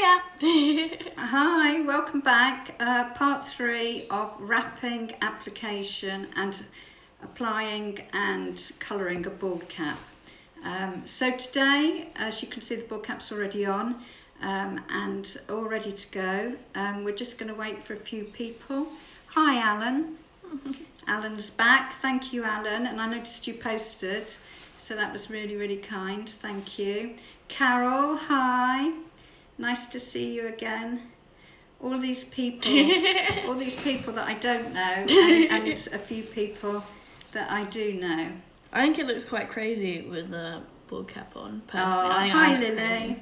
Hiya! Hi, welcome back. Part 3 of wrapping, application and applying and colouring a bald cap. So today, as you can see, the bald cap's already on and all ready to go. We're just going to wait for a few people. Hi Alan. Alan's back. Thank you, Alan. And I noticed you posted, so that was really, really kind. Thank you. Carol, hi. Nice to see you again. All these people that I don't know, and a few people that I do know. I think it looks quite crazy with the bald cap on, personally. Oh, hi Lily.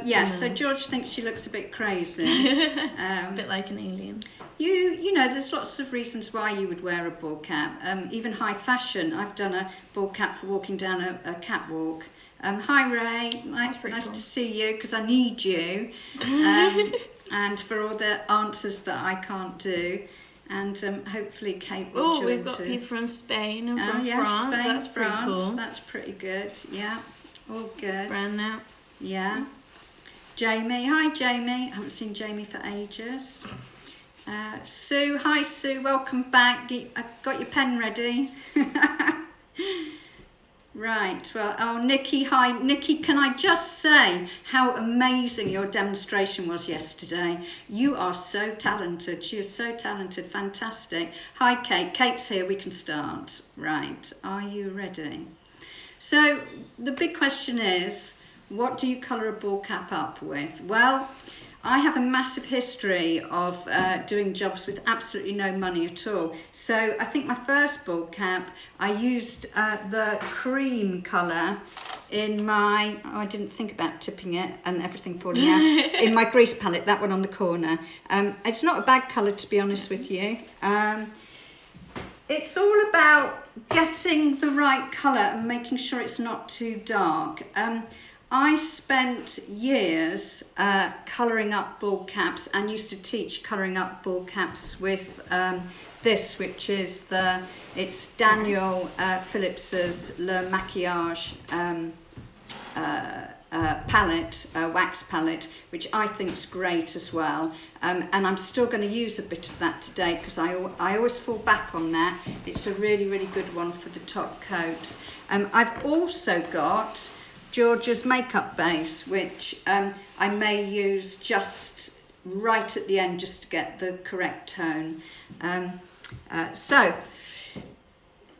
Yes, so George thinks she looks a bit crazy. A bit like an alien. You know, there's lots of reasons why you would wear a bald cap. Even high fashion. I've done a bald cap for walking down a catwalk. Hi Ray, nice cool. to see you because I need you, and for all the answers that I can't do, and hopefully Kate will join. Oh, we've got people from Spain and from yes, France. Spain, That's pretty France, cool. That's pretty good. Yeah, all good. It's brand now. Yeah. Jamie, hi Jamie. I haven't seen Jamie for ages. Sue, hi Sue, welcome back. I've got your pen ready. Right, well, oh Nikki, hi. Nikki, can I just say how amazing your demonstration was yesterday? You are so talented. She is so talented, fantastic. Hi Kate, Kate's here, we can start. Right, are you ready? So, the big question is, what do you colour a bald cap up with? Well, I have a massive history of doing jobs with absolutely no money at all. So I think my first bald cap, I used the cream colour in my, I didn't think about tipping it and everything falling out, in my grease palette, that one on the corner. It's not a bad colour, to be honest with you. It's all about getting the right colour and making sure it's not too dark. I spent years colouring up bald caps and used to teach colouring up bald caps with this, which is it's Daniel Phillips's Le Maquillage palette, wax palette, which I think is great as well. And I'm still going to use a bit of that today because I always fall back on that. It's a really, really good one for the top coat. I've also got Georgia's makeup base, which I may use just right at the end just to get the correct tone. So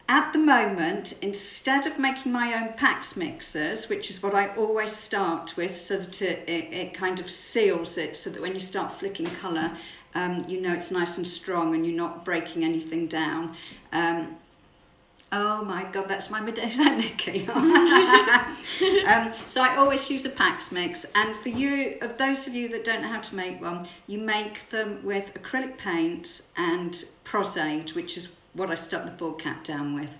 at the moment, instead of making my own Pax mixers, which is what I always start with so that it kind of seals it so that when you start flicking colour, you know it's nice and strong and you're not breaking anything down. Oh my God, that's my midday, is that Nikki? So I always use a Pax mix, and for you, of those of you that don't know how to make one, you make them with acrylic paints and Prosade, which is what I stuck the bald cap down with.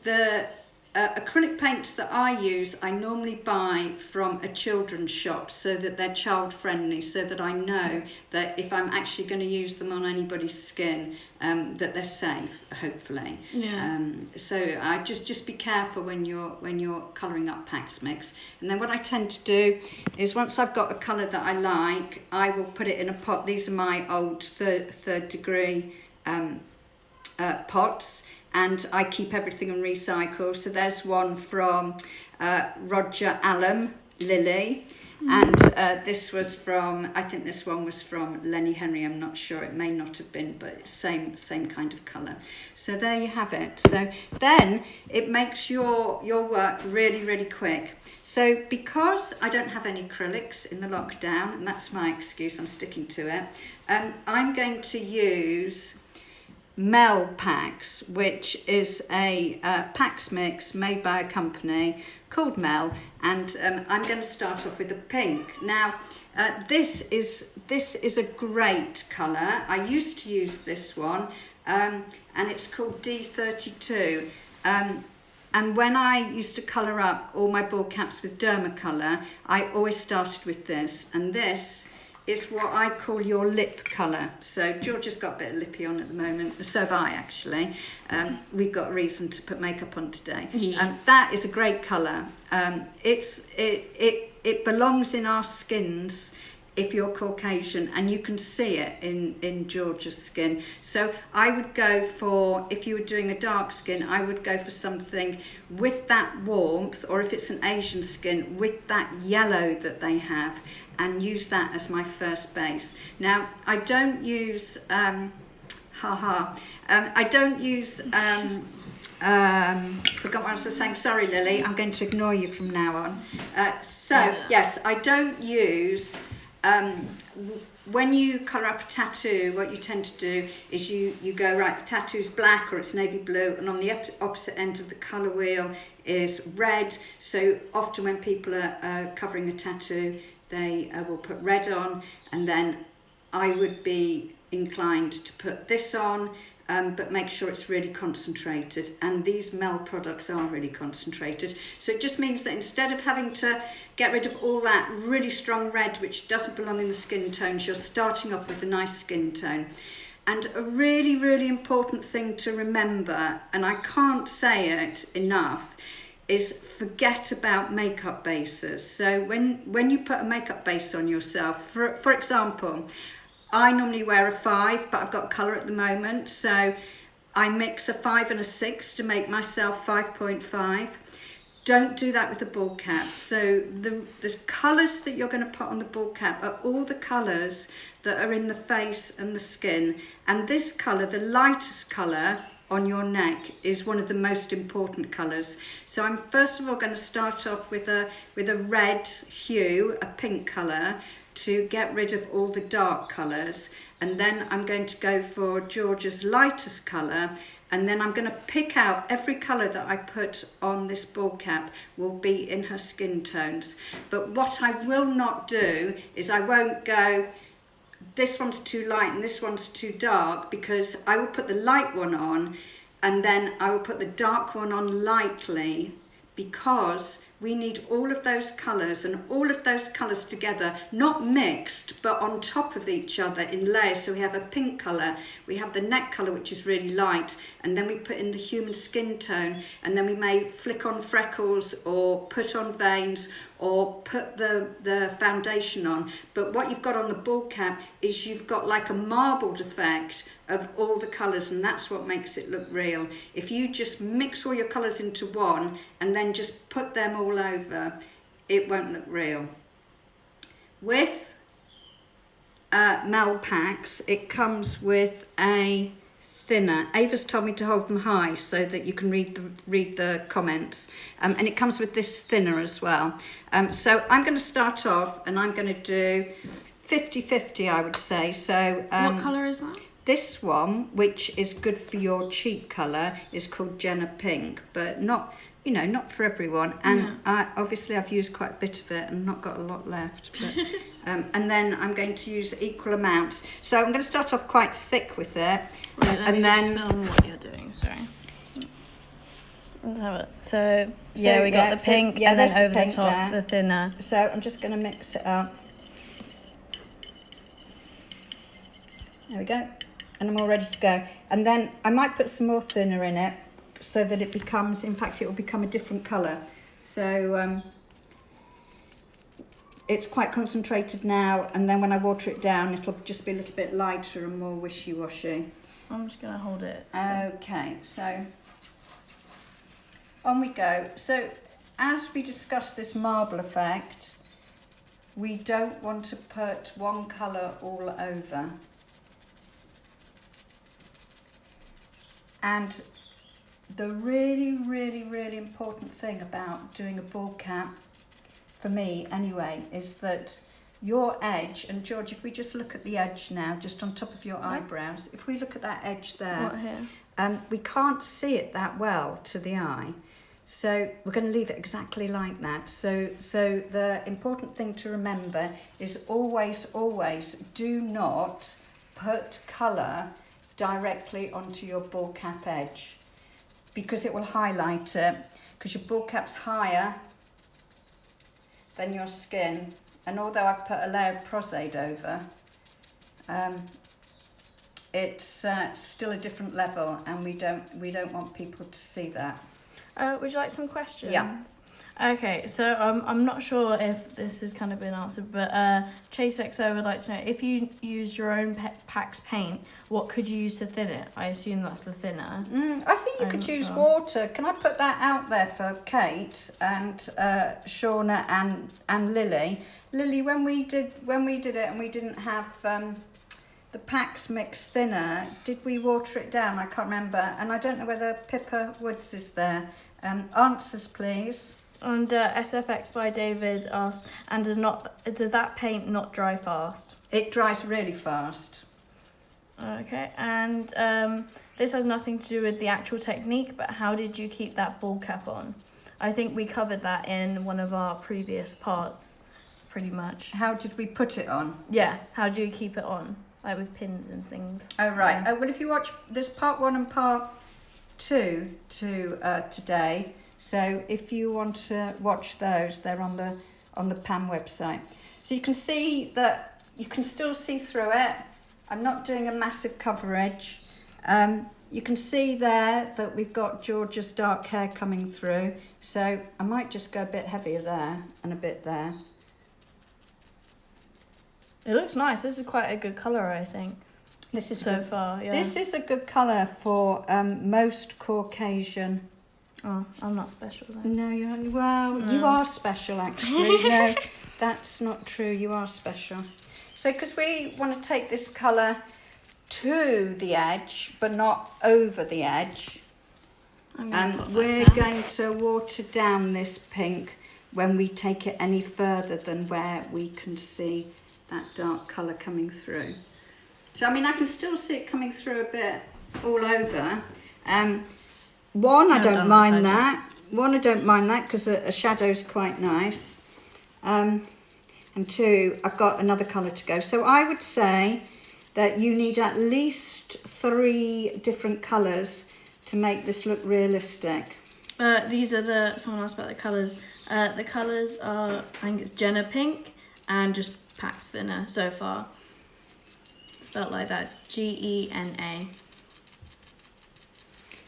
The acrylic paints that I use, I normally buy from a children's shop so that they're child friendly, so that I know that if I'm actually going to use them on anybody's skin, that they're safe, hopefully. Yeah. So I just be careful when you're colouring up Pax mix. And then what I tend to do is once I've got a colour that I like, I will put it in a pot. These are my old third degree pots. And I keep everything in recycle. So there's one from Roger Allam, Lily. And this was from, I think this one was from Lenny Henry, I'm not sure, it may not have been, but it's same kind of colour. So there you have it. So then it makes your work really, really quick. So because I don't have any acrylics in the lockdown, and that's my excuse, I'm sticking to it, I'm going to use Mel Pax, which is a Pax mix made by a company called Mel, and I'm going to start off with the pink. Now, this is a great colour. I used to use this one, and it's called D32. And when I used to colour up all my bald caps with Dermacolour, I always started with this, and this is what I call your lip colour. So Georgia's got a bit of lippy on at the moment, so have I actually. We've got reason to put makeup on today. Yeah. That is a great colour. It it belongs in our skins if you're Caucasian, and you can see it in Georgia's skin. So I would go for, if you were doing a dark skin, I would go for something with that warmth, or if it's an Asian skin, with that yellow that they have, and use that as my first base. Now, I don't use, I don't use, forgot what I was saying, sorry Lily, I'm going to ignore you from now on. Yes, I don't use, when you colour up a tattoo, what you tend to do is you go, right, the tattoo's black or it's navy blue, and on the opposite end of the colour wheel is red. So often when people are covering a tattoo, they will put red on, and then I would be inclined to put this on, but make sure it's really concentrated, and these Mel products are really concentrated. So it just means that instead of having to get rid of all that really strong red which doesn't belong in the skin tones, you're starting off with a nice skin tone. And a really, really important thing to remember, and I can't say it enough, is forget about makeup bases. So when you put a makeup base on yourself, for example, I normally wear a 5, but I've got colour at the moment, so I mix a 5 and a 6 to make myself 5.5. Don't do that with the ball cap. So the colours that you're going to put on the ball cap are all the colours that are in the face and the skin. And this colour, the lightest colour on your neck, is one of the most important colours. So I'm first of all going to start off with a red hue, a pink colour, to get rid of all the dark colours, and then I'm going to go for Georgia's lightest colour, and then I'm going to pick out every colour that I put on this ball cap will be in her skin tones. But what I will not do is I won't go, this one's too light and this one's too dark, because I will put the light one on and then I will put the dark one on lightly, because we need all of those colours and all of those colours together, not mixed, but on top of each other in layers. So we have a pink colour, we have the neck colour, which is really light, and then we put in the human skin tone, and then we may flick on freckles or put on veins or put the foundation on. But what you've got on the ball cap is you've got like a marbled effect of all the colours, and that's what makes it look real. If you just mix all your colours into one and then just put them all over, it won't look real. With Mel packs, it comes with a thinner. Ava's told me to hold them high so that you can read the comments, and it comes with this thinner as well. So I'm going to start off and I'm going to do 50-50, I would say. So what colour is that? This one, which is good for your cheek colour, is called Jenna Pink, but not, you know, not for everyone. And obviously I've used quite a bit of it and not got a lot left. But, and then I'm going to use equal amounts. So I'm going to start off quite thick with it. Right, let me just film what you're doing, sorry. Let's have it. So yeah, we got the pink, and then over the top, the thinner. So I'm just going to mix it up. There we go. And I'm all ready to go. And then I might put some more thinner in it so that it becomes, in fact, it will become a different colour. So it's quite concentrated now, and then when I water it down, it'll just be a little bit lighter and more wishy-washy. I'm just going to hold it. Okay, so on we go. So as we discussed this marble effect, we don't want to put one colour all over. And the really, really, really important thing about doing a ball cap, for me anyway, is that your edge, and George, if we just look at the edge now, just on top of your eyebrows, if we look at that edge there, What here? we can't see it that well to the eye. So we're going to leave it exactly like that. So the important thing to remember is always, always do not put colour directly onto your ball cap edge, because it will highlight it, because your ball cap's higher than your skin, and although I've put a layer of Prosade over, it's still a different level, and we don't want people to see that. Would you like some questions? Yeah. Okay, so I'm not sure if this has kind of been answered, but Chase XO would like to know, if you used your own PAX paint, what could you use to thin it? I assume that's the thinner. I think you could use water. Can I put that out there for Kate and Shauna and Lily? Lily, when we did it and we didn't have the PAX mix thinner, did we water it down? I can't remember, and I don't know whether Pippa Woods is there. Answers, please. And SFX by David asks, and does that paint not dry fast? It dries really fast. Okay, and this has nothing to do with the actual technique, but how did you keep that ball cap on? I think we covered that in one of our previous parts, pretty much. How did we put it on? Yeah, how do you keep it on? Like with pins and things. Oh, right. Well, if you watch, there's part 1 and part 2 to today. So if you want to watch those, they're on the PAM website. So you can see that you can still see through it. I'm not doing a massive coverage. You can see there that we've got Georgia's dark hair coming through. So I might just go a bit heavier there and a bit there. It looks nice. This is quite a good colour, I think. This is so good. far, yeah. This is a good colour for most Caucasian. Oh, I'm not special then. No, you're not. Well, you are special actually. No, that's not true. You are special. So, because we want to take this colour to the edge, but not over the edge. And we're going to water down this pink when we take it any further than where we can see that dark colour coming through. So, I mean, I can still see it coming through a bit all over. One, I don't mind that. One, I don't mind that because a shadow's quite nice. And 2, I've got another colour to go. So I would say that you need at least 3 different colours to make this look realistic. These are someone asked about the colours. The colours are, I think it's Jenna Pink and just PAX thinner so far. Spelled like that, Gena.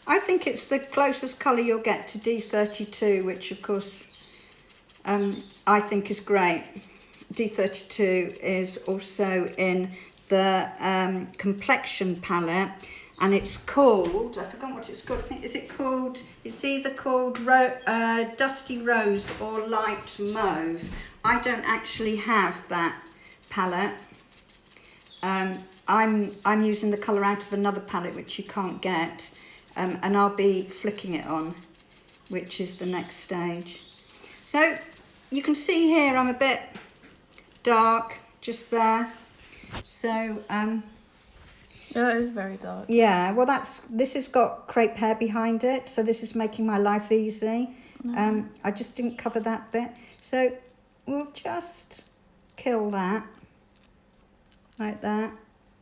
I think it's the closest colour you'll get to D32, which of course I think is great. D32 is also in the complexion palette, and it's called, I forgot what it's called, I think, it's either called Dusty Rose or Light Mauve. I don't actually have that palette. I'm using the colour out of another palette which you can't get. And I'll be flicking it on, which is the next stage. So you can see here I'm a bit dark just there. So yeah, it is very dark. Yeah, well this has got crepe hair behind it, so this is making my life easy. I just didn't cover that bit. So we'll just kill that like that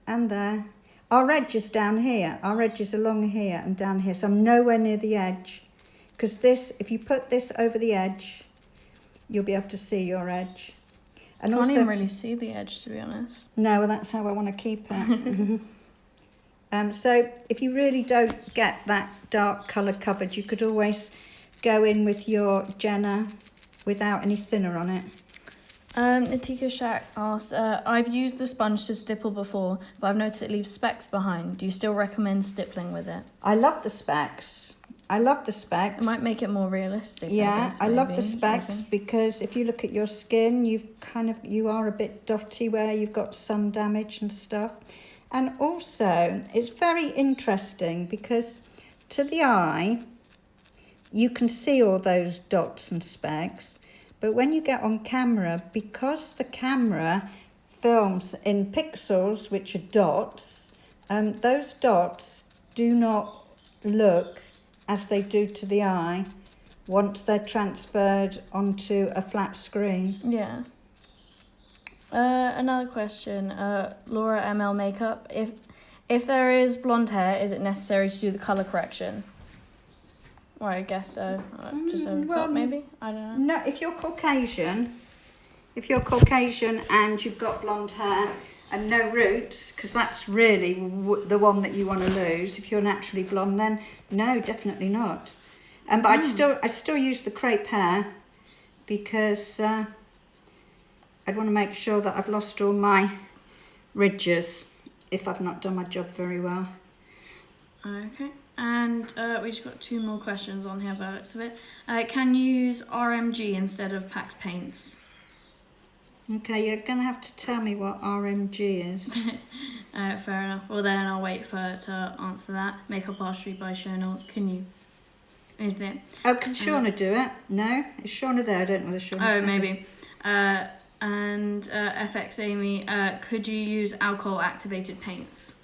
and there. Our edge is down here. Our edge is along here and down here. So I'm nowhere near the edge. Because this, if you put this over the edge, you'll be able to see your edge. And can't even really see the edge, to be honest. No, well, that's how I want to keep it. So if you really don't get that dark colour covered, you could always go in with your Jenna without any thinner on it. Natika Shack asks, I've used the sponge to stipple before, but I've noticed it leaves specks behind. Do you still recommend stippling with it? I love the specks. It might make it more realistic. Yeah, I love the specks because if you look at your skin, you are a bit dotty where you've got sun damage and stuff. And also, it's very interesting because to the eye, you can see all those dots and specks. But when you get on camera, because the camera films in pixels, which are dots, those dots do not look as they do to the eye once they're transferred onto a flat screen. Yeah. Another question, Laura ML Makeup. If there is blonde hair, is it necessary to do the colour correction? Well, I guess so. Just over the top, maybe? I don't know. No, if you're Caucasian and you've got blonde hair and no roots, because that's really the one that you want to lose. If you're naturally blonde, then no, definitely not. But I'd still use the crepe hair because I'd want to make sure that I've lost all my ridges if I've not done my job very well. Okay, and we just got 2 more questions on here by the looks of it. Can you use RMG instead of Pax paints? Okay, you're going to have to tell me what RMG is. Fair enough. Well, then I'll wait for her to answer that. Makeup Artistry by Shauna. Can you? Anything? Oh, can Shauna do it? No? Is Shauna there? I don't know whether Shauna's there. Oh, maybe. And FX Amy, could you use alcohol activated paints?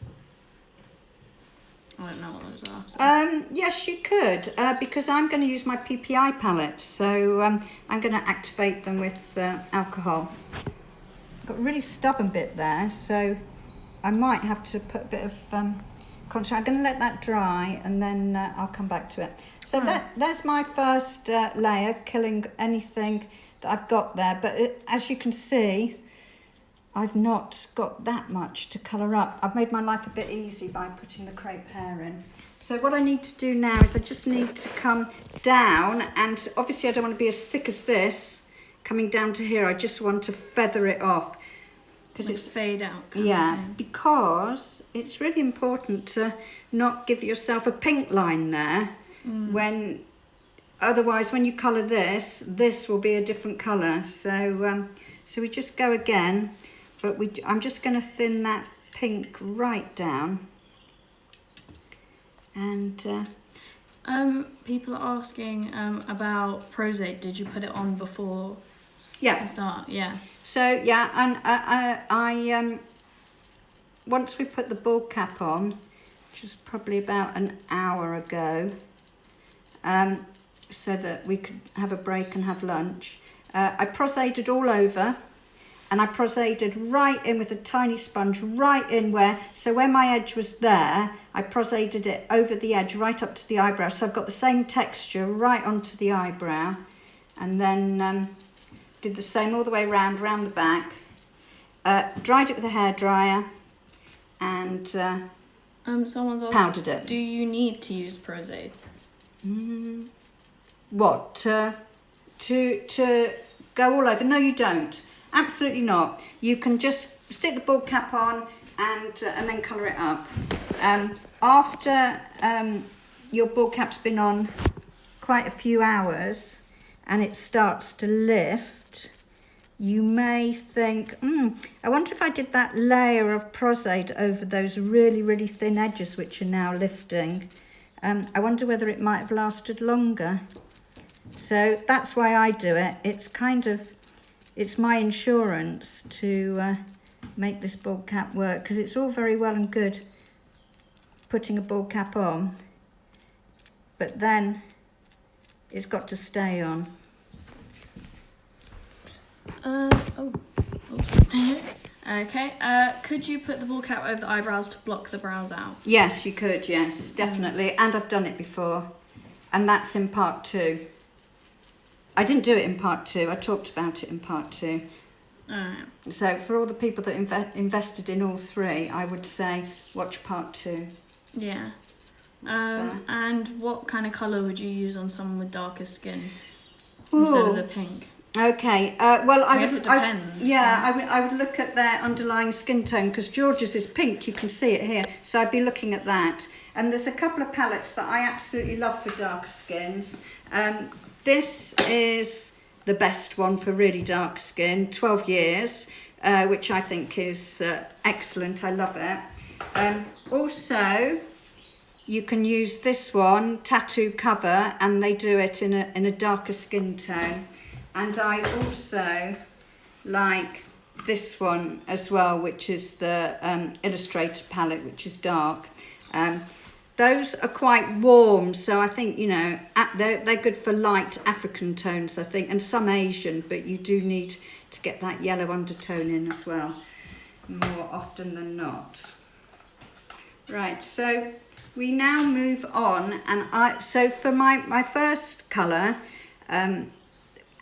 I don't know what those are. So. Yes, you could, because I'm going to use my PPI palettes, so I'm going to activate them with alcohol. Got a really stubborn bit there, so I might have to put a bit of contour. I'm going to let that dry, and then I'll come back to it. So there's my first layer, killing anything that I've got there. But as you can see, I've not got that much to colour up. I've made my life a bit easy by putting the crepe hair in. So what I need to do now is I just need to come down, and obviously I don't want to be as thick as this, coming down to here. I just want to feather it off. Because it's fade out. Yeah, because it's really important to not give yourself a pink line there when, otherwise when you colour this will be a different colour. So so we just go again, but I'm just going to thin that pink right down. And people are asking about Prosade. Did you put it on before the start? Yeah. So yeah, and I once we put the bald cap on, which was probably about an hour ago, so that we could have a break and have lunch, I prosaded all over, and I prosaded right in with a tiny sponge, right in so where my edge was there, I prosaded it over the edge right up to the eyebrow, so I've got the same texture right onto the eyebrow, and then did the same all the way round the back, dried it with a hairdryer, and someone's asking, powdered it. Do you need to use Prosade? What, to go all over? No, you don't. Absolutely not. You can just stick the bald cap on and then colour it up. After your bald cap's been on quite a few hours and it starts to lift, you may think, I wonder if I did that layer of Prosade over those really, really thin edges which are now lifting. I wonder whether it might have lasted longer. So that's why I do it. It's my insurance to make this bald cap work, because it's all very well and good putting a bald cap on, but then it's got to stay on. Okay, could you put the bald cap over the eyebrows to block the brows out? Yes, you could, yes, definitely. And I've done it before. And that's in part 2. I didn't do it in part 2. I talked about it in part 2. So for all the people that invested in all 3, I would say watch part 2. Yeah. And what kind of colour would you use on someone with darker skin instead of the pink? Okay, well, I guess it depends. I would look at their underlying skin tone, because George's is pink, you can see it here, so I'd be looking at that. And there's a couple of palettes that I absolutely love for darker skins. This is the best one for really dark skin, 12 years, which I think is excellent, I love it. Also, you can use this one, Tattoo Cover, and they do it in a darker skin tone. And I also like this one as well, which is the Illustrator palette, which is dark. Those are quite warm, so I think, you know, they're good for light African tones, I think, and some Asian, but you do need to get that yellow undertone in as well, more often than not. Right, so we now move on, and so for my first colour,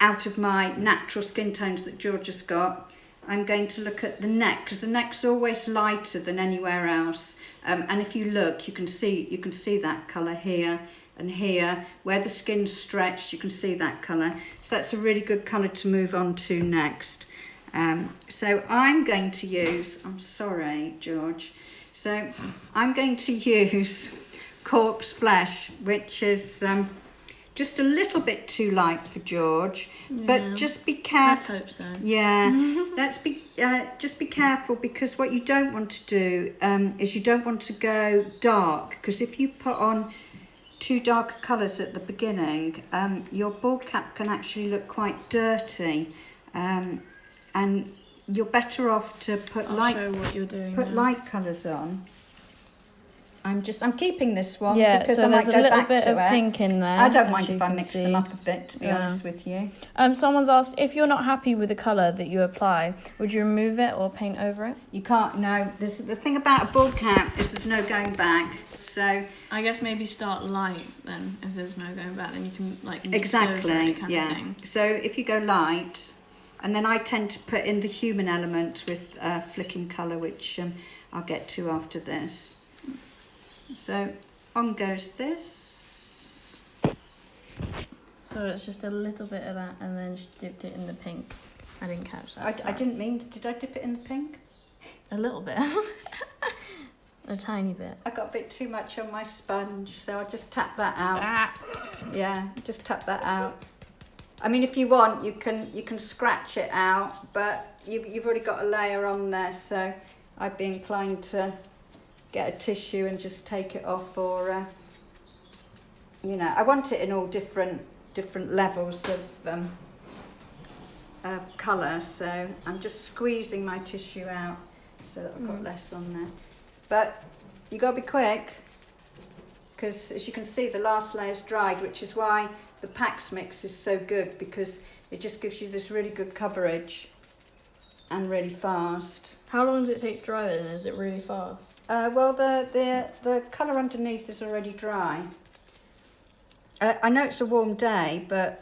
out of my natural skin tones that George has got, I'm going to look at the neck, because the neck's always lighter than anywhere else. And if you look, you can see that colour here and here. Where the skin's stretched, you can see that colour. So that's a really good colour to move on to next. So I'm going to use, I'm sorry, George. So I'm going to use Corpse Flesh, which is just a little bit too light for George, but just be careful. Let's hope so. Yeah, just be careful, because what you don't want to do is you don't want to go dark, because if you put on too dark colours at the beginning, your ball cap can actually look quite dirty, and you're better off to put I'll show what you're doing now. light colours on. I'm keeping this one because so I might there's go a little back bit to of it. pink in there. I don't as mind you if I can mix see. them up a bit, to be honest with you. Someone's asked, if you're not happy with the colour that you apply, would you remove it or paint over it? You can't, no. The thing about a ball cap is there's no going back. So I guess maybe start light then. If there's no going back, then you can like mix exactly, over it kind yeah. of thing. So if you go light, and then I tend to put in the human element with flicking colour, which I'll get to after this. So on goes this. So it's just a little bit of that, and then just dipped it in the pink. I didn't catch that. I sorry. didn't mean, did I dip it in the pink? A little bit. A tiny bit. I got a bit too much on my sponge, so I'll just tap that out. Yeah, just tap that out. I mean, if you want, you can scratch it out, but you've already got a layer on there, so I'd be inclined to get a tissue and just take it off, or you know, I want it in all different levels of colour, so I'm just squeezing my tissue out so that I've got less on there. But you got to be quick, because as you can see, the last layer's dried, which is why the Pax Mix is so good, because it just gives you this really good coverage and really fast. How long does it take to dry then? Is it really fast? Well, the colour underneath is already dry. I know it's a warm day, but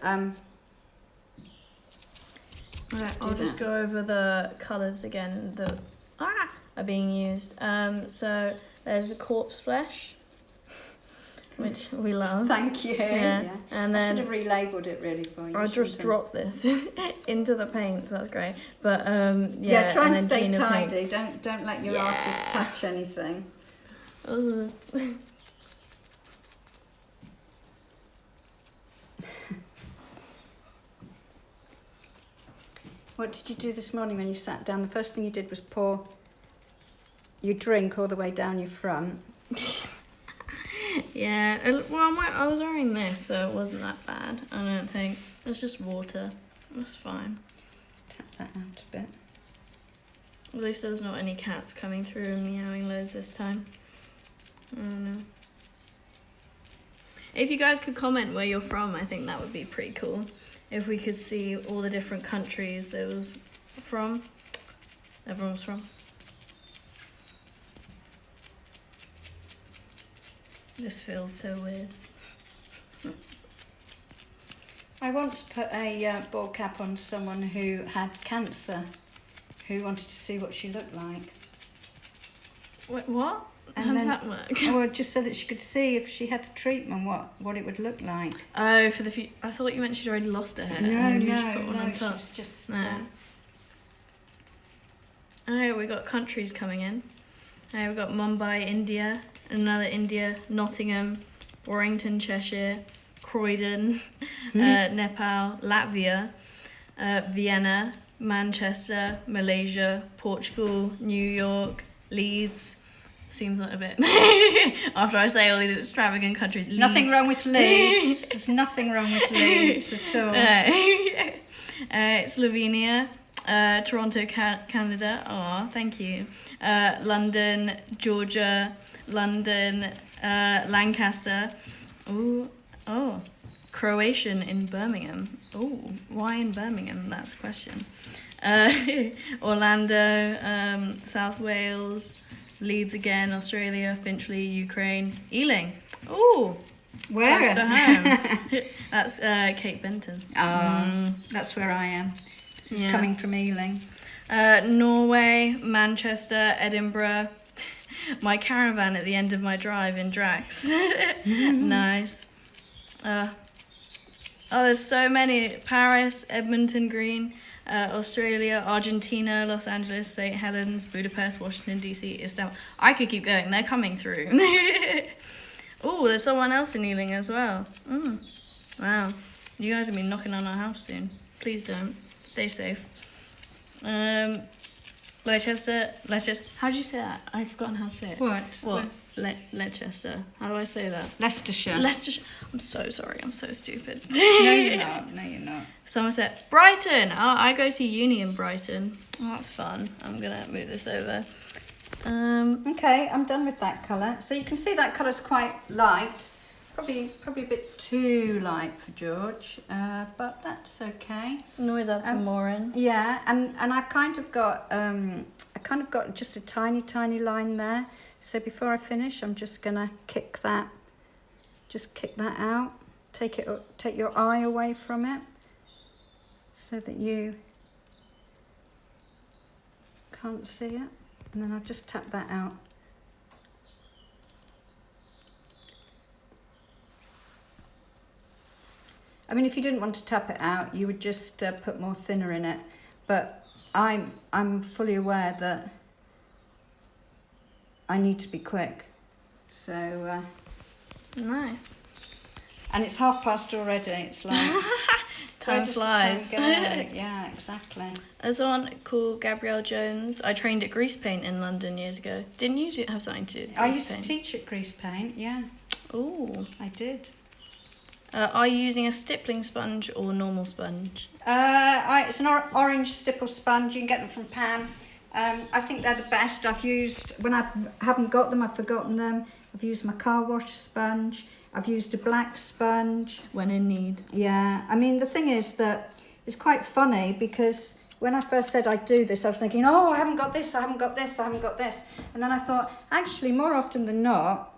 Right, I'll just go over the colours again that are being used. So there's the Corpse Flesh, which we love. thank you. Yeah. And I should then have relabelled it really for you. I'll just shouldn't drop this into the paint. So that's great. But I? Yeah, try and stay Gina paint. tidy. Don't let your artist touch anything. Ugh. What did you do this morning when you sat down? The first thing you did was pour your drink all the way down your front. Yeah. Well, I was wearing this, so it wasn't that bad. I don't think. It's just water. That's fine. Tap that out a bit. At least there's not any cats coming through and meowing loads this time. I don't know. If you guys could comment where you're from, I think that would be pretty cool. If we could see all the different countries there was from. Everyone was from. This feels so weird. I once put a ball cap on someone who had cancer, who wanted to see what she looked like. Wait, what? And How does then- that work? Well, just so that she could see if she had the treatment, what it would look like. Oh, for the future. I thought you meant she'd already lost her hair. and then you just put one on she top. was just... No. Oh, we got countries coming in. We've got Mumbai, India, another India, Nottingham, Warrington, Cheshire, Croydon, Nepal, Latvia, Vienna, Manchester, Malaysia, Portugal, New York, Leeds. Seems like a bit. After I say all these extravagant countries. There's nothing wrong with Leeds. There's nothing wrong with Leeds at all. Slovenia, Toronto, Canada. Oh, thank you. London, Georgia, London, Lancaster. Ooh, oh, Croatian in Birmingham. Ooh, why in Birmingham? That's a question. Orlando, South Wales, Leeds again, Australia, Finchley, Ukraine, Ealing. Ooh, Where? close to home. That's Cape Benton. That's where I am. This is Yeah. coming from Ealing. Norway, Manchester, Edinburgh. My caravan at the end of my drive in Drax. Nice. Oh, there's so many. Paris, Edmonton Green, Australia, Argentina, Los Angeles, St. Helens, Budapest, Washington, D.C., Istanbul. I could keep going. They're coming through. Oh, there's someone else in Ealing as well. Wow. You guys will be knocking on our house soon. Please don't. Stay safe. Leicester. How do you say that? I've forgotten how to say it. What? Leicester. How do I say that? Leicestershire. Leicestershire. I'm so sorry. I'm so stupid. No, you're not. No, you're not. Somerset. Brighton. Oh, I go to uni in Brighton. Oh, that's fun. I'm gonna move this over. Okay, I'm done with that colour. So you can see that colour's quite light. Probably a bit too light for George, but that's okay. And always add some more in. Yeah, and I've kind of got just a tiny line there. So before I finish, I'm just gonna kick that out. Take your eye away from it, so that you can't see it, and then I'll just tap that out. I mean, if you didn't want to tap it out, you would just put more thinner in it. But I'm fully aware that I need to be quick. So Nice. and it's past already. It's like Time flies. Yeah, exactly. There's someone called Gabrielle Jones. I trained at Grease Paint in London years ago. Didn't you have something to do with I grease used paint? to teach at Grease Paint. Yeah, Ooh. I did. Are you using a stippling sponge or normal sponge? It's an orange stipple sponge. You can get them from Pam. I think they're the best. I've used, when I haven't got them, I've forgotten them. I've used my car wash sponge. I've used a black sponge. When in need. Yeah, I mean, the thing is that it's quite funny because when I first said I'd do this, I was thinking, oh, I haven't got this, I haven't got this, I haven't got this. And then I thought, actually, more often than not,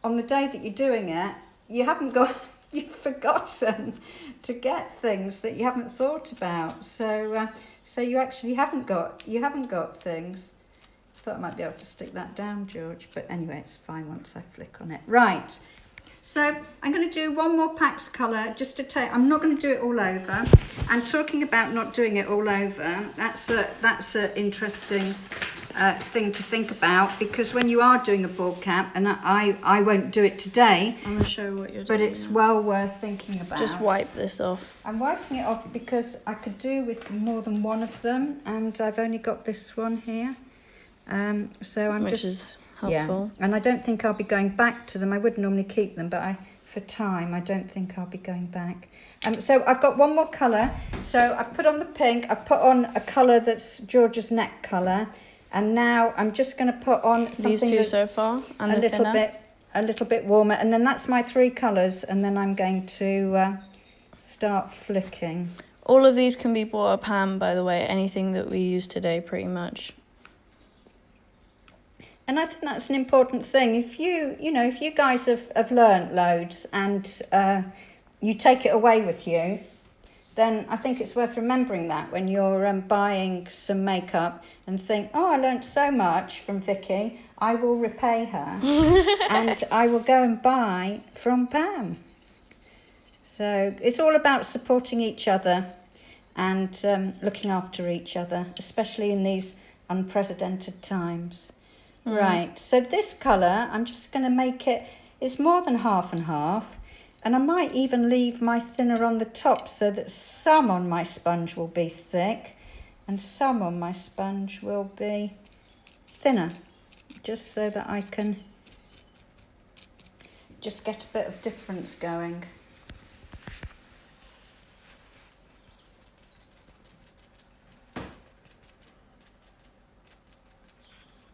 on the day that you're doing it, you've forgotten to get things that you haven't thought about. So you actually haven't got things. I thought I might be able to stick that down, George, but anyway, it's fine once I flick on it. Right. So I'm going to do one more Pax colour just to take. I'm not going to do it all over. And talking about not doing it all over, that's a interesting thing to think about, because when you are doing a ball cap, and I won't do it today, I'm going to show what you're doing. but it's well worth thinking about. Just wipe this off. I'm wiping it off because I could do with more than one of them, and I've only got this one here. So I'm Which is helpful. Yeah, and I don't think I'll be going back to them. I would normally keep them, but for time, I don't think I'll be going back. So I've got one more colour. So I've put on the pink. I've put on a colour that's George's neck colour, and now I'm just going to put on something These two that's so far, and a the little thinner. a little bit warmer, and then that's my 3 colours, and then I'm going to start flicking. All of these can be bought at Pam, by the way. Anything that we use today, pretty much. And I think that's an important thing. If you guys have learnt loads and you take it away with you, then I think it's worth remembering that when you're buying some makeup and think, oh, I learnt so much from Vicky, I will repay her and I will go and buy from Pam. So it's all about supporting each other and looking after each other, especially in these unprecedented times. Right, so this colour, I'm just going to make it's more than half and half, and I might even leave my thinner on the top so that some on my sponge will be thick and some on my sponge will be thinner, just so that I can just get a bit of difference going.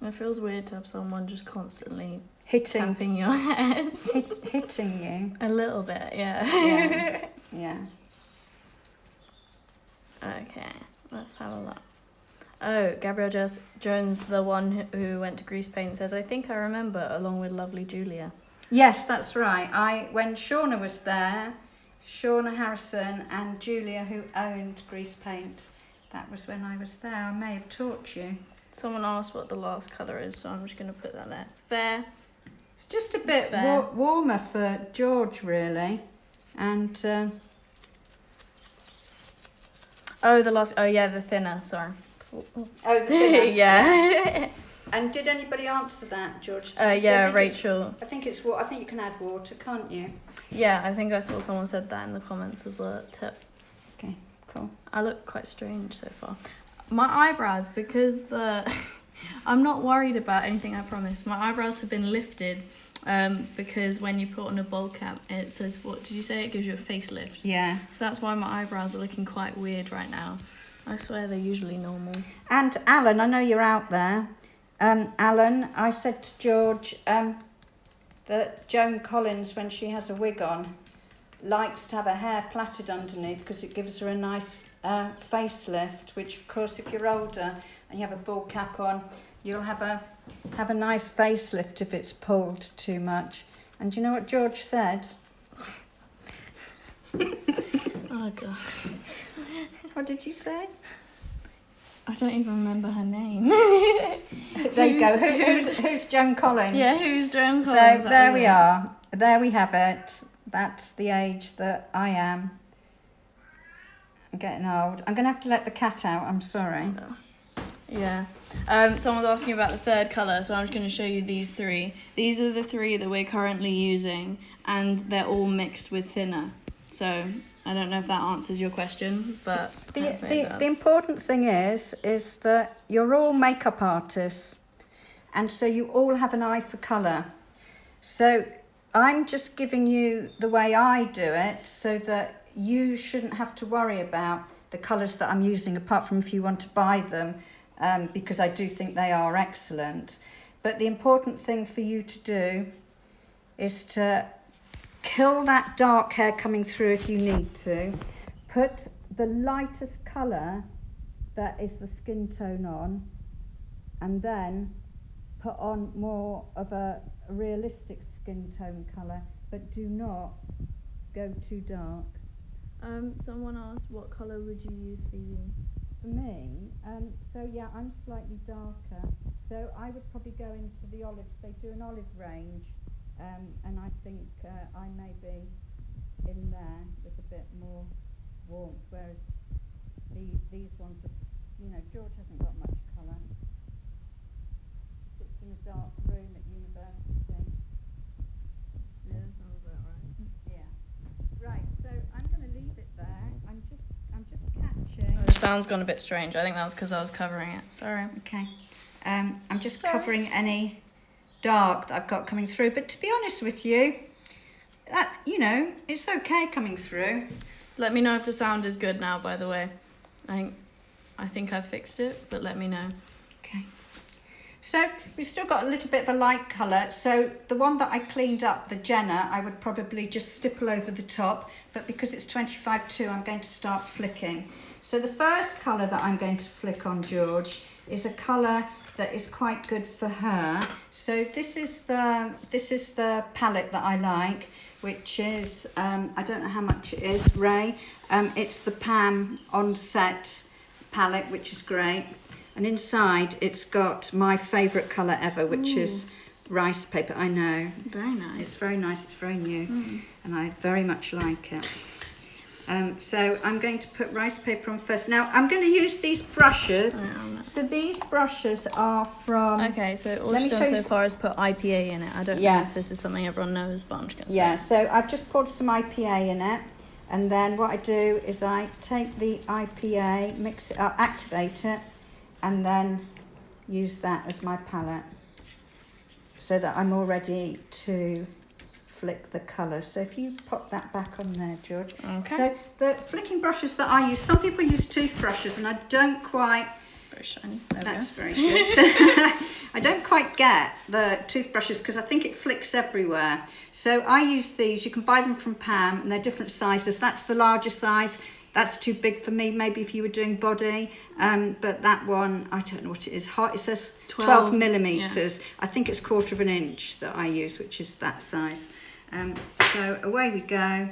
It feels weird to have someone just constantly Hitting tapping your head. hitting you. A little bit, yeah. Yeah. Yeah. Okay, let's have a look. Oh, Gabrielle Jones, the one who went to Grease Paint, says, I think I remember, along with lovely Julia. Yes, that's right. When Shauna was there, Shauna Harrison and Julia, who owned Grease Paint, that was when I was there. I may have taught you. Someone asked what the last colour is, so I'm just going to put that there. Fair. It's just a bit warmer for George, really. And Oh, the thinner, sorry. oh, the thinner. Yeah. And did anybody answer that, George? Did you say- I Yeah, think it's- Rachel. I think it's I think you can add water, can't you? Yeah, I think I saw someone said that in the comments as a tip. Okay, cool. I look quite strange so far. My eyebrows, because I'm not worried about anything, I promise. My eyebrows have been lifted because when you put on a bowl cap, it says, what did you say? It gives you a facelift. Yeah. So that's why my eyebrows are looking quite weird right now. I swear they're usually normal. And Alan, I know you're out there. Alan, I said to George that Joan Collins, when she has a wig on, likes to have her hair plaited underneath because it gives her a nice facelift, which of course if you're older and you have a bald cap on, you'll have a nice facelift if it's pulled too much. And do you know what George said? Oh god. What did you say? I don't even remember her name. There you go. Who's Joan Collins? Yeah, who's Joan Collins? So there we are. There we have it. That's the age that I am. I'm getting old. I'm going to have to let the cat out. I'm sorry. Yeah. Someone's asking about the third colour, so I'm just going to show you these three. These are the three that we're currently using, and they're all mixed with thinner. So I don't know if that answers your question, but The important thing is that you're all makeup artists, and so you all have an eye for colour. So I'm just giving you the way I do it so that you shouldn't have to worry about the colours that I'm using, apart from if you want to buy them, because I do think they are excellent. But the important thing for you to do is to kill that dark hair coming through if you need to. Put the lightest colour that is the skin tone on, and then put on more of a realistic skin tone colour, but do not go too dark. Someone asked what colour would you use for you? For me, so yeah, I'm slightly darker, so I would probably go into the olives. They do an olive range, and I think I may be in there with a bit more warmth, whereas these ones are, George hasn't got much colour. Sits in a dark room at university. Yeah, sounds about right. Yeah. Right, so I'm going to leave it there. I'm just catching. The sound's gone a bit strange. I think that was because I was covering it. Sorry. Okay. I'm just covering any dark that I've got coming through. But to be honest with you, that it's okay coming through. Let me know if the sound is good now, by the way. I think I've fixed it, but let me know. Okay. So we've still got a little bit of a light colour. So the one that I cleaned up, the Jenna, I would probably just stipple over the top. But because it's 25-2, I'm going to start flicking. So the first colour that I'm going to flick on George is a colour that is quite good for her. So this is the palette that I like, which is I don't know how much it is, Ray. It's the Pam Onset palette, which is great. And inside it's got my favourite colour ever, which is rice paper. I know. Very nice. It's very nice, it's very new, and I very much like it. So I'm going to put rice paper on first. Now I'm going to use these brushes. So these brushes are from... Okay, so all she's done so far is put IPA in it. I don't know if this is something everyone knows, but I'm just going to say. Yeah, so I've just poured some IPA in it. And then what I do is I take the IPA, mix it up, activate it, and then use that as my palette so that I'm all ready to flick the colour. So if you pop that back on there, George. Okay. So the flicking brushes that I use, some people use toothbrushes, and I don't quite... Very shiny. That's very good. I don't quite get the toothbrushes because I think it flicks everywhere. So I use these. You can buy them from Pam, and they're different sizes. That's the larger size. That's too big for me, maybe if you were doing body. But that one, I don't know what it is. It says 12 millimetres. Yeah. I think it's 1/4 inch that I use, which is that size. So away we go.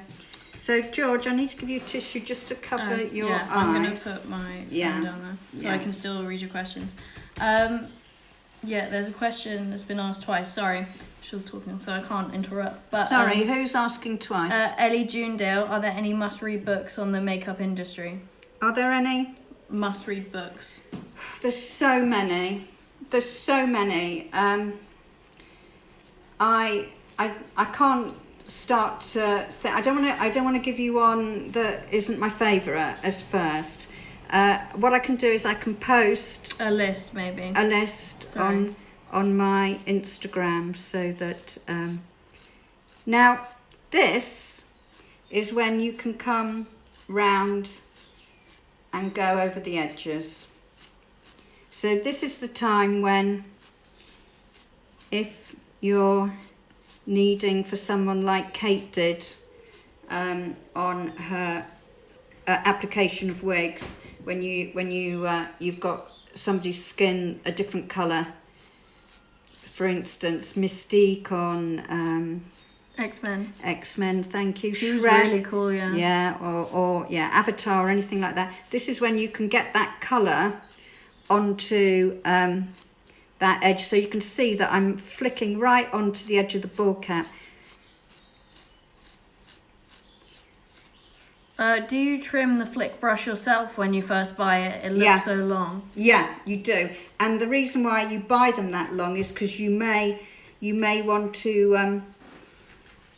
So George, I need to give you a tissue just to cover your eyes. I'm going to put my phone down there so I can still read your questions. There's a question that's been asked twice. Sorry. she was talking, so I can't interrupt. But Sorry, who's asking twice? Ellie Junedale, are there any must-read books on the makeup industry? Are there any? Must-read books. There's so many. There's so many. I can't start to think. I don't want to give you one that isn't my favourite as first. What I can do is I can post A list, maybe. a list Sorry. on my Instagram, so that now this is when you can come round and go over the edges. So this is the time when, if you're needing, for someone like Kate did on her application of wigs, when you've got somebody's skin a different colour. For instance, Mystique on X-Men, thank you. She was Shrek, really cool, yeah. yeah, or Avatar or anything like that. This is when you can get that colour onto that edge, so you can see that I'm flicking right onto the edge of the ball cap. Do you trim the flick brush yourself when you first buy it? It looks Yeah. so long. Yeah, you do. And the reason why you buy them that long is because you may want to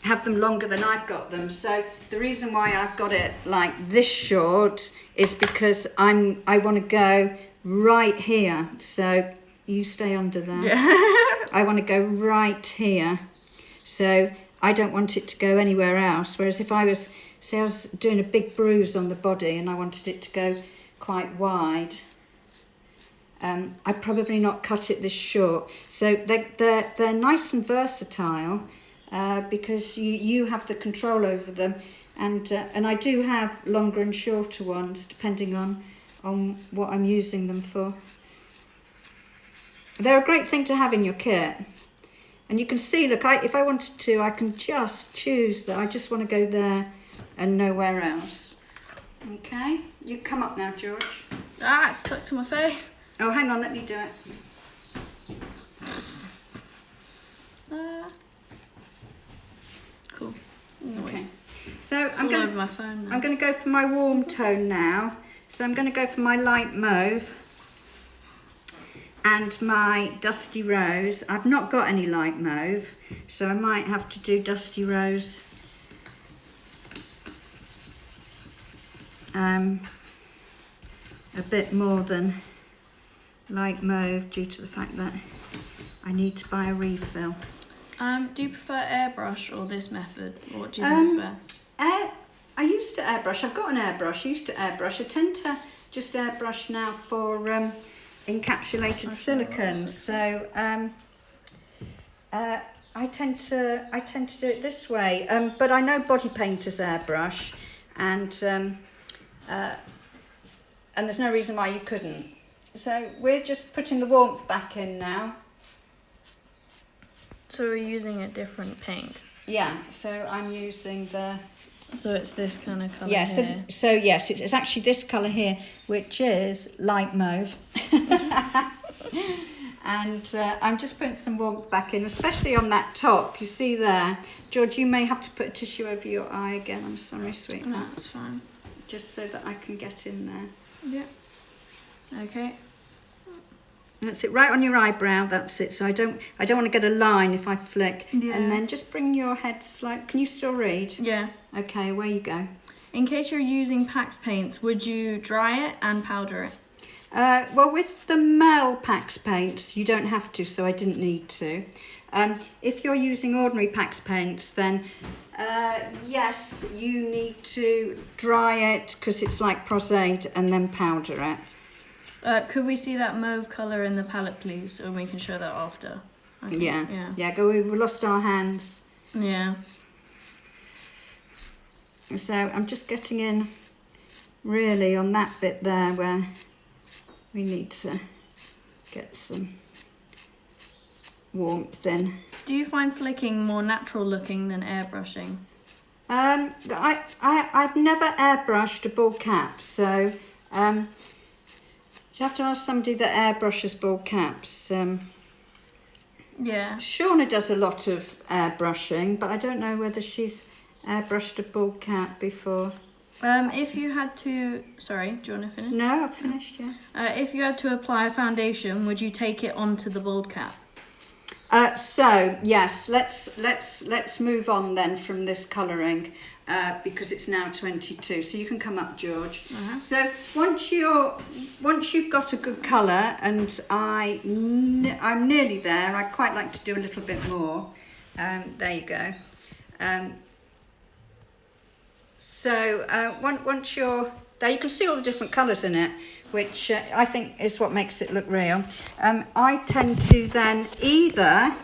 have them longer than I've got them. So the reason why I've got it like this short is because I want to go right here. So you stay under there. Yeah. I want to go right here. So I don't want it to go anywhere else. Whereas if I was, say I was doing a big bruise on the body and I wanted it to go quite wide, I'd probably not cut it this short. So they're nice and versatile because you have the control over them, and I do have longer and shorter ones depending on what I'm using them for. They're a great thing to have in your kit. And you can see, look, if I wanted to, I can just choose that I just want to go there and nowhere else. Okay, you come up now, George. Ah, it's stuck to my face. Oh, hang on, let me do it. Cool. Noise. Okay. So I'm going over my phone now. I'm going to go for my warm tone now. So I'm going to go for my light mauve and my dusty rose. I've not got any light mauve, so I might have to do dusty rose. A bit more than light mauve due to the fact that I need to buy a refill. Do you prefer airbrush or this method? What do you think is best? I used to airbrush. I've got an airbrush. I used to airbrush. I tend to just airbrush now for encapsulated silicone. So I tend to do it this way. But I know body painters airbrush, and there's no reason why you couldn't. So we're just putting the warmth back in now. So we're using a different pink. Yeah. So I'm using the. So it's this kind of colour Yeah, here. so yes, it's actually this colour here, which is light mauve. And I'm just putting some warmth back in, especially on that top. You see there, George, you may have to put a tissue over your eye again. I'm sorry, sweetheart. No, it's fine. Just so that I can get in there. Yeah. Okay. That's it, right on your eyebrow. That's it. So I don't want to get a line if I flick. Yeah. And then just bring your head slightly. Can you still read? Yeah. Okay, away you go. In case you're using Pax paints, would you dry it and powder it? Well, with the Mel Pax paints, you don't have to, so I didn't need to. If you're using ordinary Pax paints, then yes, you need to dry it because it's like Prosade, and then powder it. Could we see that mauve colour in the palette, please? Or we can show that after. Okay. Yeah. Go. We've lost our hands. Yeah. So I'm just getting in really on that bit there where we need to get some warmth in. Do you find flicking more natural looking than airbrushing? I've never airbrushed a ball cap, so you have to ask somebody that airbrushes ball caps. Yeah. Shauna does a lot of airbrushing, but I don't know whether she's airbrushed a bald cap before. If you had to, sorry, do you want to finish? No, I've finished, yeah. If you had to apply a foundation, would you take it onto the bald cap? So yes, let's move on then from this colouring because it's now 22. So you can come up, George. So once you've got a good colour, and I'm nearly there. I quite like to do a little bit more. There you go. So once you're there, you can see all the different colours in it, which I think is what makes it look real. I tend to then either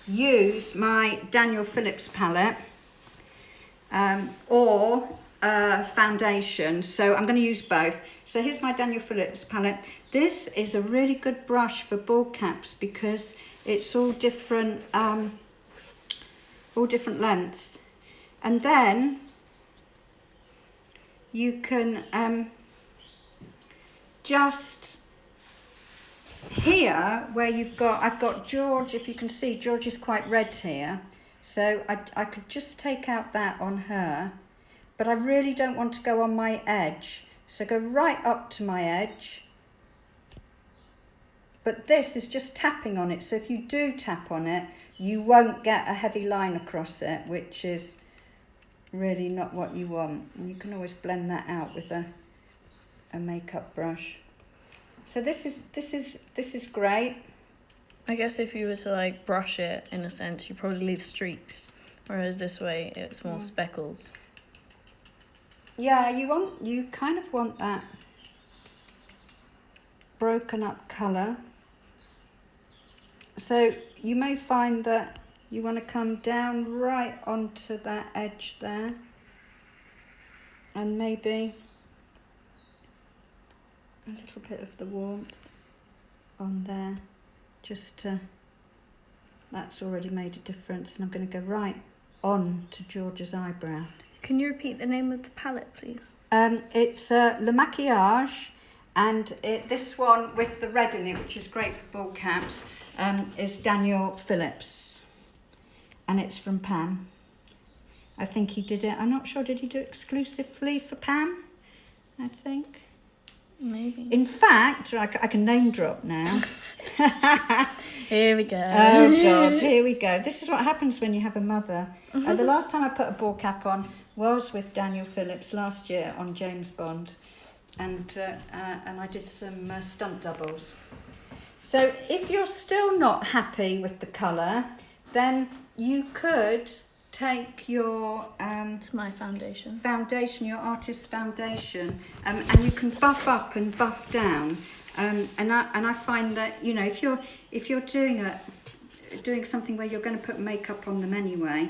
use my Daniel Phillips palette or foundation. So I'm going to use both. So here's my Daniel Phillips palette. This is a really good brush for bald caps because it's all different lengths. And then you can just here where I've got George, if you can see, George is quite red here. So I could just take out that on her, but I really don't want to go on my edge. So go right up to my edge. But this is just tapping on it. So if you do tap on it, you won't get a heavy line across it, which is really not what you want. And you can always blend that out with a makeup brush. So this is great. I guess if you were to like brush it, in a sense, you probably leave streaks, whereas this way it's more speckles. Yeah, you kind of want that broken up colour. So you may find that you want to come down right onto that edge there, and maybe a little bit of the warmth on there, just to, that's already made a difference. And I'm going to go right on to George's eyebrow. Can you repeat the name of the palette, please? It's Le Maquillage, and this one with the red in it, which is great for bald caps, is Daniel Phillips, and it's from Pam. I think he did it, I'm not sure, did he do it exclusively for Pam? I think. Maybe. In fact, I can name drop now. Here we go. Oh God, here we go. This is what happens when you have a mother. The last time I put a ball cap on was with Daniel Phillips last year on James Bond, and I did some stunt doubles. So if you're still not happy with the colour, then you could take your It's my foundation. your artist foundation, and you can buff up and buff down. And I find that, you know, if you're doing something where you're going to put makeup on them anyway,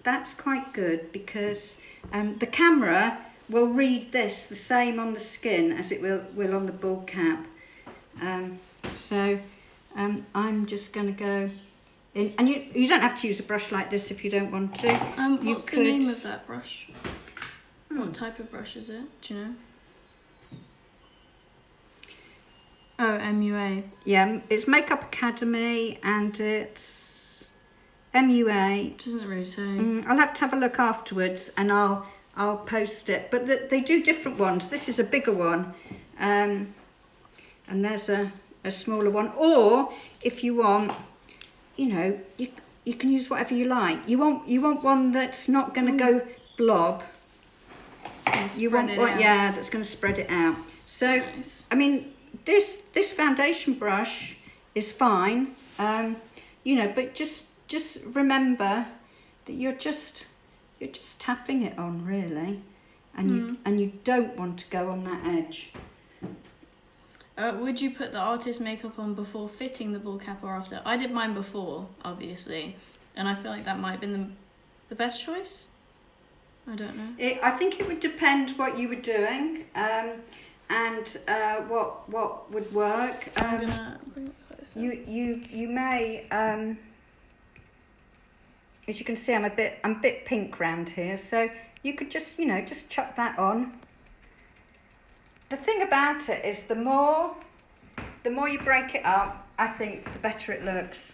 that's quite good, because the camera will read this the same on the skin as it will on the bald cap. So I'm just going to go in, and you don't have to use a brush like this if you don't want to. What's the name of that brush? What type of brush is it? Do you know? Oh, MUA. Yeah, it's Makeup Academy, and it's MUA. Doesn't really say. I'll have to have a look afterwards, and I'll post it. But they do different ones. This is a bigger one, and there's a smaller one. Or if you want, you know, you can use whatever you like. You want one that's not going to go blob. You want one, yeah, that's going to spread it out. So nice. I mean, this foundation brush is fine, you know, but just remember that you're just tapping it on, really, and you don't want to go on that edge. Would you put the artist makeup on before fitting the ball cap or after? I did mine before, obviously, and I feel like that might have been the best choice. I don't know. I think it would depend what you were doing, and what would work. I'm gonna bring it closer. You may, as you can see, I'm a bit pink round here, so you could just chuck that on. The thing about it is the more you break it up, I think the better it looks.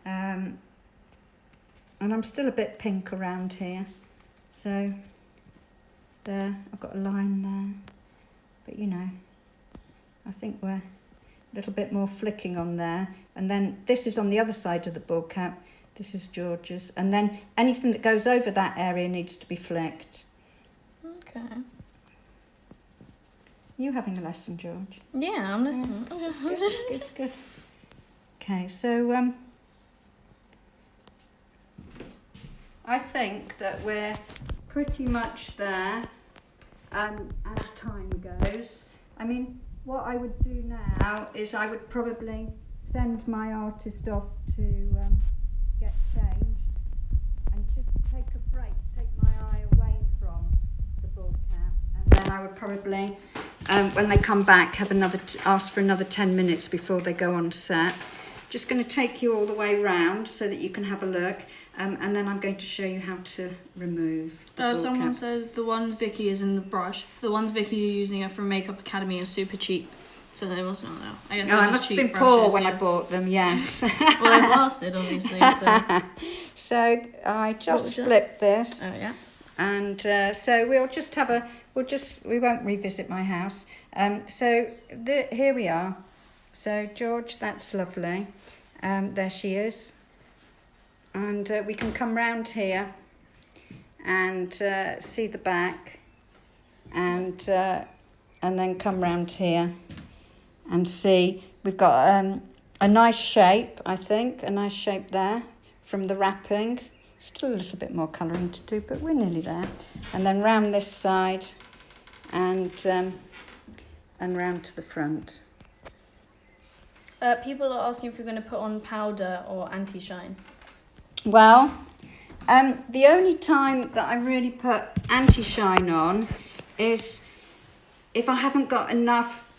And I'm still a bit pink around here. So there, I've got a line there. But you know, I think we're a little bit more flicking on there. And then this is on the other side of the ball cap. This is George's. And then anything that goes over that area needs to be flicked. Okay. You having a lesson, George? Yeah, I'm listening. Good. Okay, so I think that we're pretty much there as time goes. I mean, what I would do now is I would probably send my artist off to get changed and just take a break, take my eye away from the ball cap, and then I would probably, when they come back, have ask for another 10 minutes before they go on set. Just going to take you all the way round so that you can have a look, and then I'm going to show you how to remove the ball Someone cap. says the ones Vicky is in the brush. The ones Vicky are using are from Makeup Academy are super cheap, so they must not know. I guess Oh, I must have been poor when I bought them, yes. Well, they've lasted, obviously. So, So I just flipped this. oh yeah. And so we'll just have we won't revisit my house. So here we are. So George, that's lovely. There she is. And we can come round here and see the back, and then come round here and see. We've got a nice shape, I think, a nice shape there from the wrapping. Still a little bit more colouring to do, but we're nearly there. And then round this side, and round to the front. People are asking if you're going to put on powder or anti-shine. Well, the only time that I really put anti-shine on is if I haven't got enough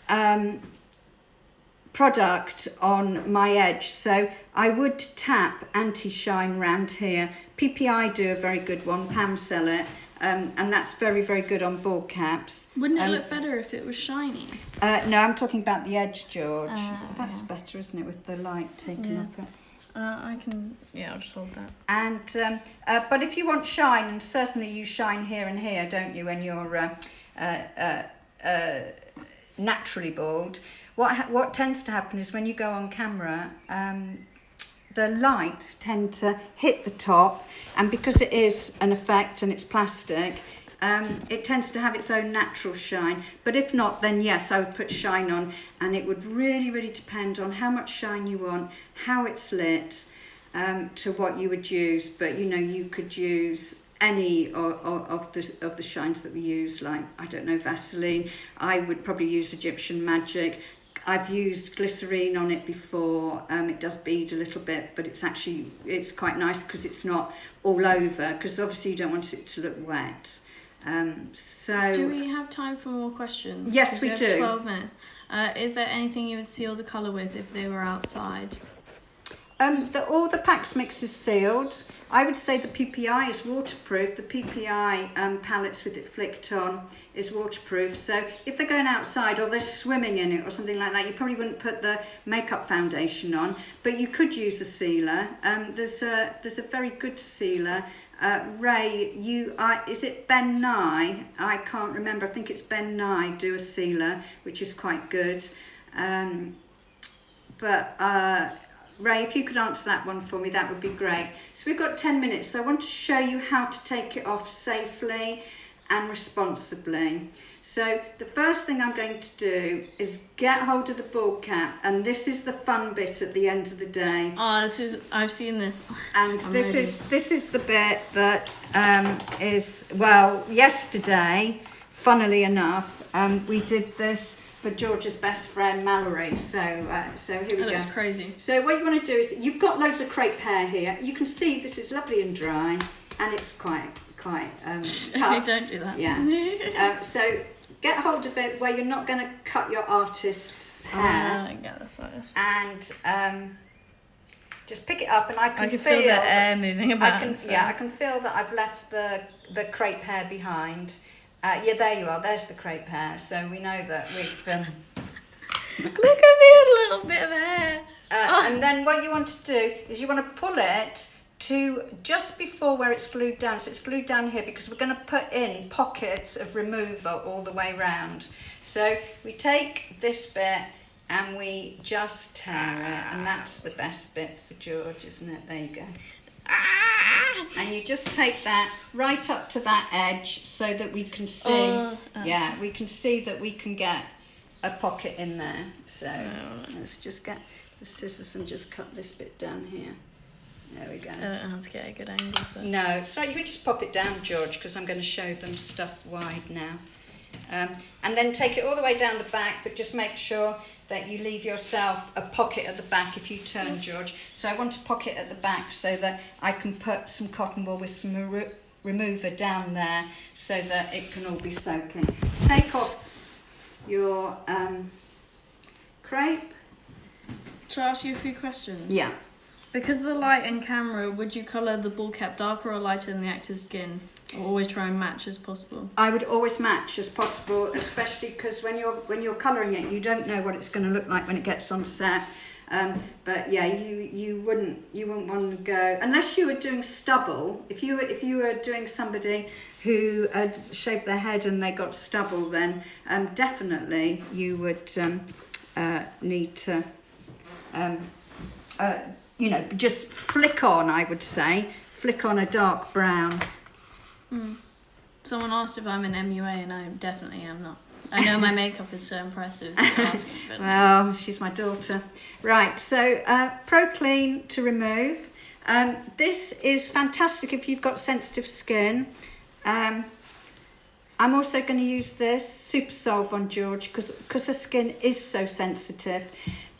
product on my edge. So I would tap anti-shine round here. PPI do a very good one, Pam sell it, and that's very, very good on ball caps. Wouldn't it look better if it was shiny? No, I'm talking about the edge, George. That's yeah. better, isn't it, with the light taken off it. I can, I'll just hold that. And but if you want shine, and certainly you shine here and here, don't you, when you're naturally bald? What tends to happen is when you go on camera, the lights tend to hit the top, and because it is an effect and it's plastic, it tends to have its own natural shine. But if not, then yes, I would put shine on, and it would really, really depend on how much shine you want, how it's lit, to what you would use. But you know, you could use any of the shines that we use, like, I don't know, Vaseline. I would probably use Egyptian Magic. I've used glycerine on it before. It does bead a little bit, but it's quite nice because it's not all over, because obviously you don't want it to look wet. So do we have time for more questions? Yes, we have do. 12 minutes. Is there anything you would seal the colour with if they were outside? All the Pax Mix is sealed. I would say the PPI is waterproof. The PPI palettes with it flicked on is waterproof. So if they're going outside or they're swimming in it or something like that, you probably wouldn't put the makeup foundation on, but you could use a sealer. There's a very good sealer. Ray, is it Ben Nye? I can't remember. I think it's Ben Nye do a sealer, which is quite good. Ray, if you could answer that one for me, that would be great. So we've got 10 minutes, so I want to show you how to take it off safely and responsibly. So the first thing I'm going to do is get hold of the ball cap, and this is the fun bit at the end of the day. Oh, I've seen this. And this is the bit that yesterday, funnily enough, we did this for George's best friend Mallory. So here we go. That looks crazy. So what you want to do is, you've got loads of crepe hair here. You can see this is lovely and dry, and it's quite tough. Don't do that. Yeah. So get hold of it where you're not going to cut your artist's hair, and just pick it up, and I can feel the air moving about. I can feel that I've left the crepe hair behind. Yeah, there you are. There's the crepe hair. So we know that we've. Look at me, a little bit of hair. And then what you want to do is you want to pull it to just before where it's glued down. So it's glued down here because we're going to put in pockets of remover all the way round. So we take this bit and we just tear it, and that's the best bit for George, isn't it? There you go. And you just take that right up to that edge so that we can see, yeah, we can see that we can get a pocket in there. So let's just get the scissors and just cut this bit down here. There we go. I don't know how to get a good angle. But... No, it's right, you could just pop it down, George, because I'm going to show them stuff wide now. And then take it all the way down the back, but just make sure that you leave yourself a pocket at the back if you turn, George. So I want a pocket at the back so that I can put some cotton wool with some remover down there so that it can all be soaking. Take off your crepe. Shall I ask you a few questions? Yeah. Because of the light and camera, would you colour the ball cap darker or lighter than the actor's skin? Or always try and match as possible? I would always match as possible, especially because when you're colouring it, you don't know what it's going to look like when it gets on set. But yeah, you wouldn't want to go unless you were doing stubble. If you were doing somebody who had shaved their head and they got stubble, then definitely you would need to just flick on. I would say flick on a dark brown. Someone asked if I'm an MUA, and I definitely am not. I know my makeup is so impressive. But... Well, she's my daughter. Right, so Pro Clean to remove. This is fantastic if you've got sensitive skin. I'm also going to use this Super Solve on George because her skin is so sensitive.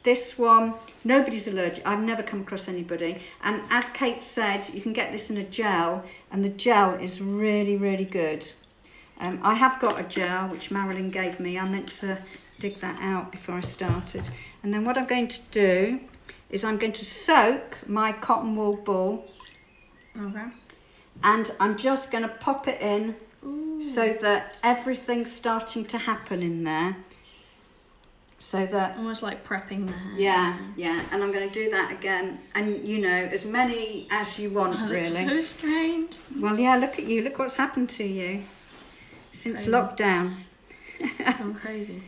This one, nobody's allergic. I've never come across anybody. And as Kate said, you can get this in a gel, and the gel is really, really good. I have got a gel, which Marilyn gave me. I meant to dig that out before I started. And then what I'm going to do is I'm going to soak my cotton wool ball. Okay. And I'm just going to pop it in. Ooh. So that everything's starting to happen in there. So that almost like prepping the hair. Yeah, and I'm going to do that again, and as many as you want, really. So strange. Well, yeah, look at you. Look what's happened to you since lockdown. I'm crazy.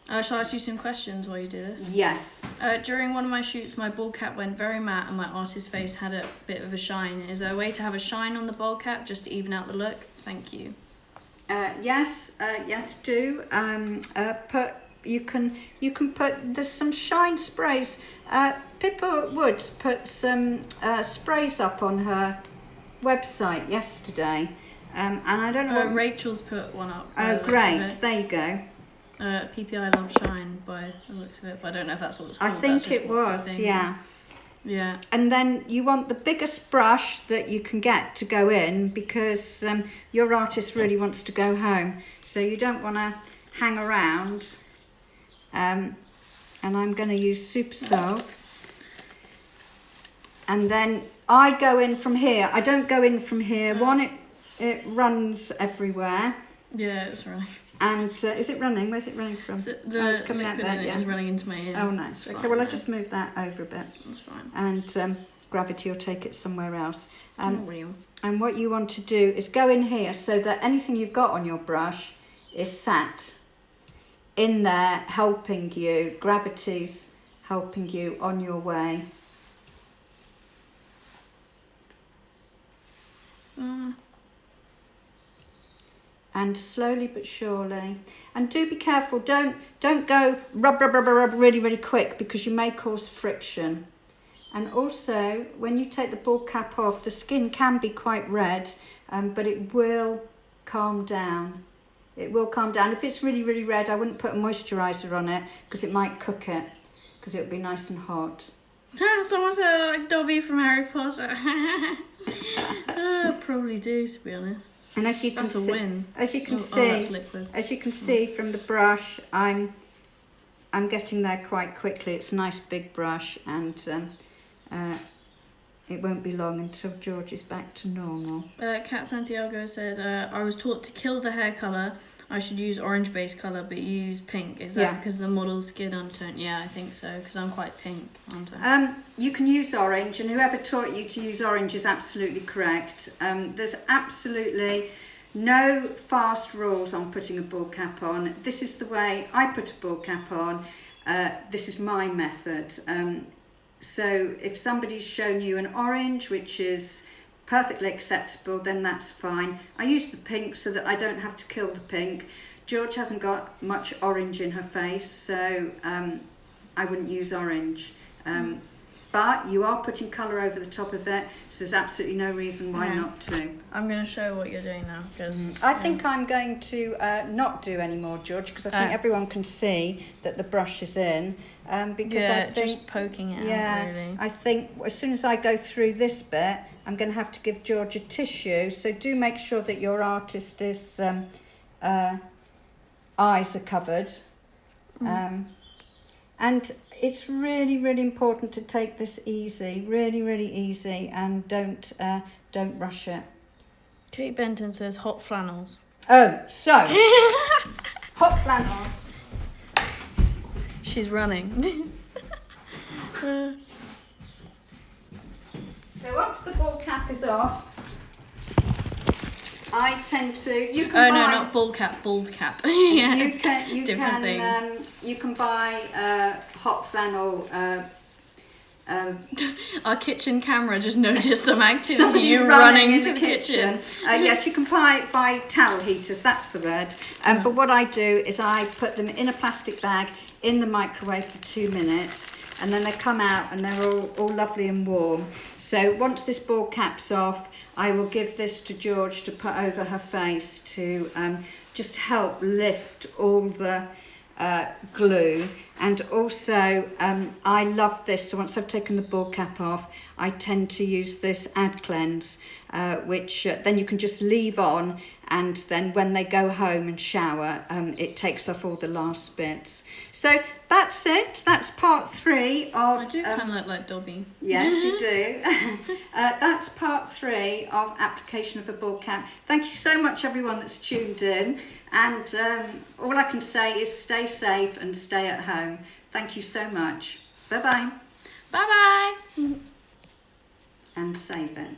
Shall I ask you some questions while you do this? Yes. During one of my shoots, my ball cap went very matte, and my artist's face had a bit of a shine. Is there a way to have a shine on the ball cap just to even out the look? Thank you. Yes, do. You can put, there's some shine sprays. Pippa Woods put some sprays up on her website yesterday, and I don't know. Rachel's put one up. Oh, great! There you go. PPI Love Shine by the looks of it, but I don't know if that's what it's called. I think it was, yeah. Yeah. And then you want the biggest brush that you can get to go in because your artist really wants to go home, so you don't want to hang around. And I'm going to use Super Solve. And then I go in from here. I don't go in from here. One, it runs everywhere. Yeah, it's running. And is it running? Where's it running from? It's coming out there. Yeah, it's running into my ear. Oh, nice. Okay, well, I'll just move that over a bit. That's fine. And gravity will take it somewhere else. And what you want to do is go in here so that anything you've got on your brush is sat in there, helping you. Gravity's helping you on your way. And slowly but surely. And do be careful. Don't go rub really, really quick because you may cause friction. And also, when you take the ball cap off, the skin can be quite red, but it will calm down. It will calm down. If it's really, really red, I wouldn't put a moisturiser on it because it might cook it because it would be nice and hot. Someone said I look like Dobby from Harry Potter. Probably do, to be honest. And as you can see, win. As you can that's liquid. As you can see from the brush, I'm getting there quite quickly. It's a nice big brush, and it won't be long until George is back to normal. Kat Santiago said, I was taught to kill the hair colour I should use orange base colour, but you use pink. Is that Yeah. because of the model's skin undertone? Yeah, I think so, because I'm quite pink, aren't I? You can use orange, and whoever taught you to use orange is absolutely correct. There's absolutely no fast rules on putting a ball cap on. This is the way I put a ball cap on. This is my method. So if somebody's shown you an orange, which is perfectly acceptable, then that's fine. I use the pink so that I don't have to kill the pink. George hasn't got much orange in her face, so I wouldn't use orange. But you are putting colour over the top of it, so there's absolutely no reason why Yeah. not to. I'm going to show what you're doing now, because I think I'm going to not do any more, George, because I think everyone can see that the brush is in. Because I think, just poking it yeah, out, really. I think as soon as I go through this bit, I'm going to have to give George a tissue. So do make sure that your artist is eyes are covered. And it's really, really important to take this easy, really, really easy, and don't rush it. Kate Benton says hot flannels. Oh, so hot flannels. She's running. So once the ball cap is off, I tend to. You can Oh buy, no, not ball cap, bald cap. Yeah. You Different can things. you can buy hot flannel. Our kitchen camera just noticed some activity. Somebody You running in to the kitchen. Yes, you can buy towel heaters. That's the word. But what I do is I put them in a plastic bag in the microwave for 2 minutes, and then they come out and they're all lovely and warm. So once this ball cap's off, I will give this to George to put over her face to just help lift all the glue. And also I love this, so once I've taken the ball cap off, I tend to use this Ad Cleanse, which then you can just leave on, and then when they go home and shower, it takes off all the last bits. So that's it. That's part 3 of... I do kind of look like Dobby. Yes, you do. That's part 3 of application of a ball cap. Thank you so much, everyone that's tuned in. And all I can say is stay safe and stay at home. Thank you so much. Bye-bye. Bye-bye. And save it.